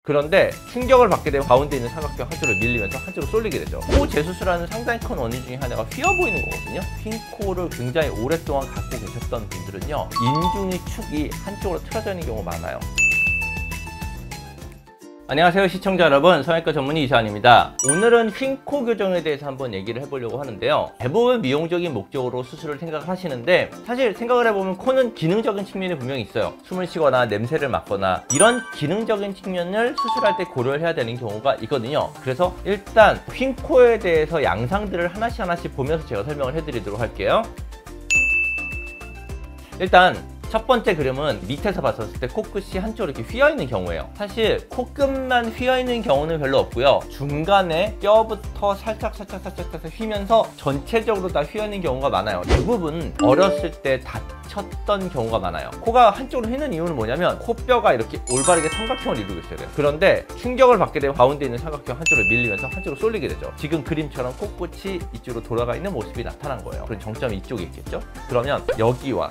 그런데 충격을 받게 되면 가운데 있는 삼각형 한쪽으로 밀리면서 한쪽으로 쏠리게 되죠. 코 재수술하는 상당히 큰 원인 중에 하나가 휘어 보이는 거거든요. 흰 코를 굉장히 오랫동안 갖고 계셨던 분들은요, 인중의 축이 한쪽으로 틀어져 있는 경우가 많아요. 안녕하세요 시청자 여러분, 성형외과 전문의 이사원입니다. 오늘은 흰 코 교정에 대해서 한번 얘기를 해보려고 하는데요, 대부분 미용적인 목적으로 수술을 생각하시는데 사실 생각을 해보면 코는 기능적인 측면이 분명히 있어요. 숨을 쉬거나 냄새를 맡거나 이런 기능적인 측면을 수술할 때 고려를 해야 되는 경우가 있거든요. 그래서 일단 흰 코에 대해서 양상들을 하나씩 보면서 제가 설명을 해드리도록 할게요. 일단 첫 번째 그림은 밑에서 봤었을 때 코끝이 한쪽으로 이렇게 휘어있는 경우예요. 사실 코끝만 휘어있는 경우는 별로 없고요, 중간에 뼈부터 살짝 휘면서 전체적으로 다 휘어있는 경우가 많아요. 대부분 어렸을 때 다쳤던 경우가 많아요. 코가 한쪽으로 휘는 이유는 뭐냐면 코뼈가 이렇게 올바르게 삼각형을 이루고 있어야 돼요. 그런데 충격을 받게 되면 가운데 있는 삼각형 한쪽으로 밀리면서 한쪽으로 쏠리게 되죠. 지금 그림처럼 코끝이 이쪽으로 돌아가 있는 모습이 나타난 거예요. 그럼 정점이 이쪽에 있겠죠. 그러면 여기와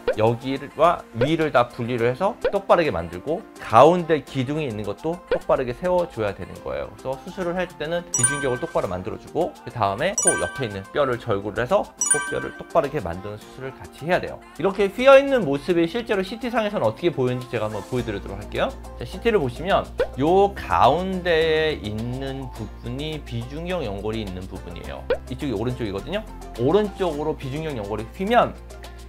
위를 다 분리를 해서 똑바르게 만들고 가운데 기둥이 있는 것도 똑바르게 세워줘야 되는 거예요. 그래서 수술을 할 때는 비중격을 똑바로 만들어주고 그 다음에 코 옆에 있는 뼈를 절구를 해서 코뼈를 똑바르게 만드는 수술을 같이 해야 돼요. 이렇게 휘어있는 모습이 실제로 CT상에서는 어떻게 보이는지 제가 한번 보여드리도록 할게요. 자, CT를 보시면 요 가운데에 있는 부분이 비중격 연골이 있는 부분이에요. 이쪽이 오른쪽이거든요. 오른쪽으로 비중격 연골이 휘면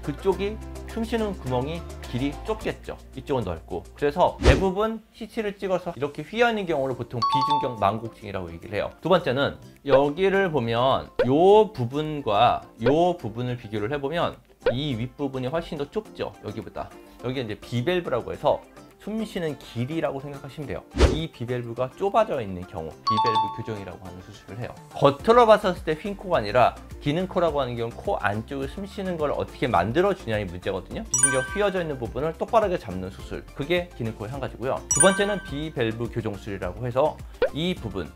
그쪽이 숨 쉬는 구멍이 길이 좁겠죠. 이쪽은 넓고. 그래서 대부분 CT를 찍어서 이렇게 휘어있는 경우를 보통 비중격 망곡증이라고 얘기를 해요. 두 번째는 여기를 보면 요 부분과 요 부분을 비교를 해보면 이 윗부분이 훨씬 더 좁죠. 여기보다. 여기가 이제 비밸브라고 해서 숨 쉬는 길이라고 생각하시면 돼요. 이 비밸브가 좁아져 있는 경우 비밸브 교정이라고 하는 수술을 해요. 겉으로 봤었을 때 휜 코가 아니라 기능코라고 하는 경우는 코 안쪽에 숨 쉬는 걸 어떻게 만들어주냐의 문제거든요. 비중격 휘어져 있는 부분을 똑바르게 잡는 수술, 그게 기능코의 한 가지고요. 두 번째는 비밸브 교정술이라고 해서 이 부분,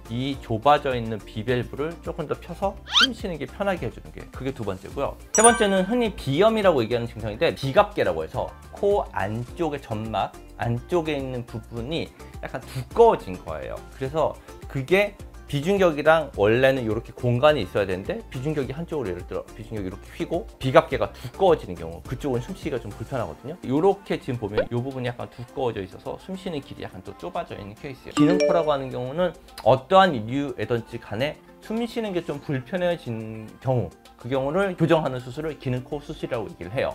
이 좁아져 있는 비밸브를 조금 더 펴서 숨 쉬는 게 편하게 해주는 게, 그게 두 번째고요. 세 번째는 흔히 비염이라고 얘기하는 증상인데 비갑계라고 해서 코 안쪽의 점막 안쪽에 있는 부분이 약간 두꺼워진 거예요. 그래서 그게 비중격이랑 원래는 이렇게 공간이 있어야 되는데 비중격이 한쪽으로, 예를 들어 비중격이 이렇게 휘고 비갑계가 두꺼워지는 경우, 그쪽은 숨쉬기가 좀 불편하거든요. 이렇게 지금 보면 이 부분이 약간 두꺼워져 있어서 숨쉬는 길이 약간 또 좁아져 있는 케이스예요. 기능코라고 하는 경우는 어떠한 이유에든지 간에 숨 쉬는 게 좀 불편해진 경우, 그 경우를 교정하는 수술을 기능코 수술이라고 얘기를 해요.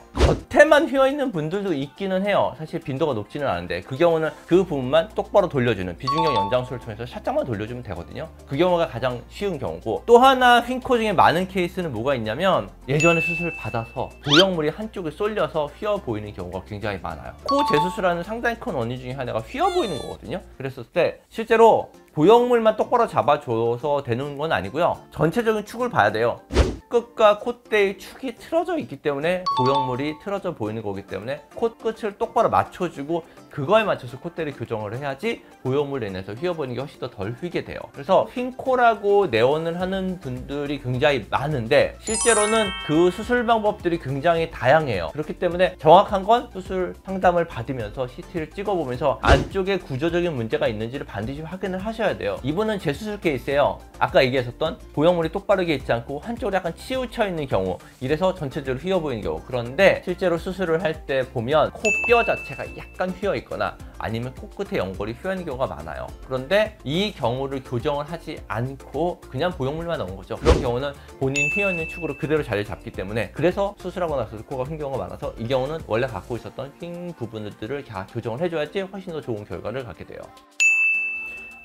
겉에만 휘어있는 분들도 있기는 해요. 사실 빈도가 높지는 않은데 그 경우는 그 부분만 똑바로 돌려주는 비중격 연장술을 통해서 살짝만 돌려주면 되거든요. 그 경우가 가장 쉬운 경우고, 또 하나 휜 코 중에 많은 케이스는 뭐가 있냐면 예전에 수술을 받아서 보형물이 한쪽에 쏠려서 휘어 보이는 경우가 굉장히 많아요. 코 재수술하는 상당히 큰 원인 중에 하나가 휘어 보이는 거거든요. 그랬을 때 실제로 보형물만 똑바로 잡아줘서 되는 건 아니고요, 전체적인 축을 봐야 돼요. 코끝과 콧대의 축이 틀어져 있기 때문에 보형물이 틀어져 보이는 거기 때문에 코끝을 똑바로 맞춰주고 그거에 맞춰서 콧대를 교정을 해야지 보형물로 인해서 휘어 보이는 게 훨씬 더 덜 휘게 돼요. 그래서 휜 코라고 내원을 하는 분들이 굉장히 많은데 실제로는 그 수술 방법들이 굉장히 다양해요. 그렇기 때문에 정확한 건 수술 상담을 받으면서 CT를 찍어보면서 안쪽에 구조적인 문제가 있는지를 반드시 확인을 하셔야 돼요. 이분은 재수술 케이스예요. 아까 얘기했었던 보형물이 똑바르게 있지 않고 한쪽으로 약간 치우쳐 있는 경우, 이래서 전체적으로 휘어 보이는 경우. 그런데 실제로 수술을 할 때 보면 코뼈 자체가 약간 휘어 있거나 아니면 코끝에 연골이 휘어 있는 경우가 많아요. 그런데 이 경우를 교정을 하지 않고 그냥 보형물만 넣은 거죠. 그런 경우는 본인 휘어 있는 축으로 그대로 자리를 잡기 때문에, 그래서 수술하고 나서 코가 휜 경우가 많아서 이 경우는 원래 갖고 있었던 휜 부분들을 다 교정을 해줘야지 훨씬 더 좋은 결과를 갖게 돼요.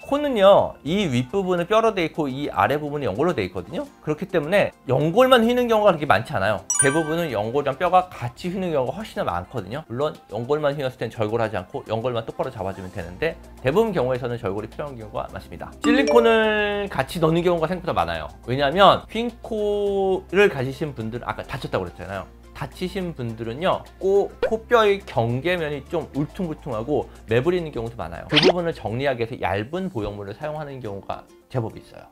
코는요, 이 윗부분은 뼈로 돼 있고 이 아래 부분이 연골로 돼 있거든요. 그렇기 때문에 연골만 휘는 경우가 그렇게 많지 않아요. 대부분은 연골이랑 뼈가 같이 휘는 경우가 훨씬 더 많거든요. 물론 연골만 휘었을 땐 절골하지 않고 연골만 똑바로 잡아주면 되는데 대부분 경우에서는 절골이 필요한 경우가 많습니다. 실리콘을 같이 넣는 경우가 생각보다 많아요. 왜냐하면 휜 코를 가지신 분들은 아까 다쳤다고 그랬잖아요. 다치신 분들은요, 코뼈의 경계면이 좀 울퉁불퉁하고 매부리는 경우도 많아요. 그 부분을 정리하기 위해서 얇은 보형물을 사용하는 경우가 제법 있어요.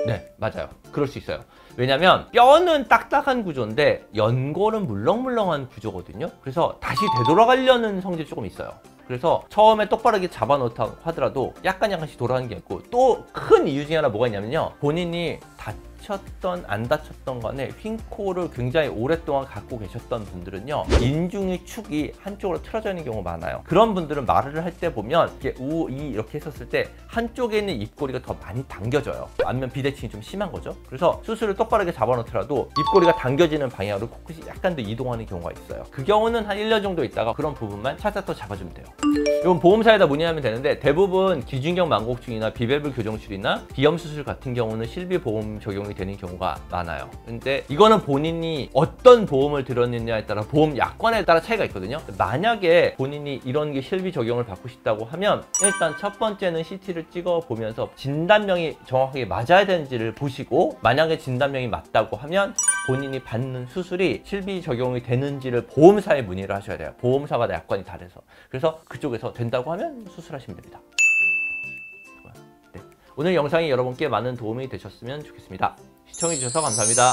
네, 맞아요. 그럴 수 있어요. 왜냐면 뼈는 딱딱한 구조인데 연골은 물렁물렁한 구조거든요. 그래서 다시 되돌아가려는 성질이 조금 있어요. 그래서 처음에 똑바르게 잡아놓다고 하더라도 약간씩 돌아가는 게 있고, 또 큰 이유 중에 하나 뭐가 있냐면요, 본인이 다쳤던 안 다쳤던 간에 휜 코를 굉장히 오랫동안 갖고 계셨던 분들은요, 인중의 축이 한쪽으로 틀어져 있는 경우가 많아요. 그런 분들은 말을 할 때 보면 이렇게 우, 이 이렇게 했었을 때 한쪽에 있는 입꼬리가 더 많이 당겨져요. 아니면 비대칭이 좀 심한 거죠. 그래서 수술을 똑바르게 잡아놓더라도 입꼬리가 당겨지는 방향으로 코끝이 약간 더 이동하는 경우가 있어요. 그 경우는 한 1년 정도 있다가 그런 부분만 살짝 더 잡아주면 돼요. 이건 보험사에다 문의하면 되는데, 대부분 기준경 망곡증이나 비밸브 교정술이나 비염 수술 같은 경우는 실비보험 적용이 되는 경우가 많아요. 근데 이거는 본인이 어떤 보험을 들었느냐에 따라, 보험 약관에 따라 차이가 있거든요. 만약에 본인이 이런 게 실비 적용을 받고 싶다고 하면 일단 첫 번째는 CT를 찍어 보면서 진단명이 정확하게 맞아야 되는지를 보시고, 만약에 진단명이 맞다고 하면 본인이 받는 수술이 실비 적용이 되는지를 보험사에 문의를 하셔야 돼요. 보험사마다 약관이 다르서. 그래서 그쪽에서 된다고 하면 수술하시면 됩니다. 네. 오늘 영상이 여러분께 많은 도움이 되셨으면 좋겠습니다. 시청해주셔서 감사합니다.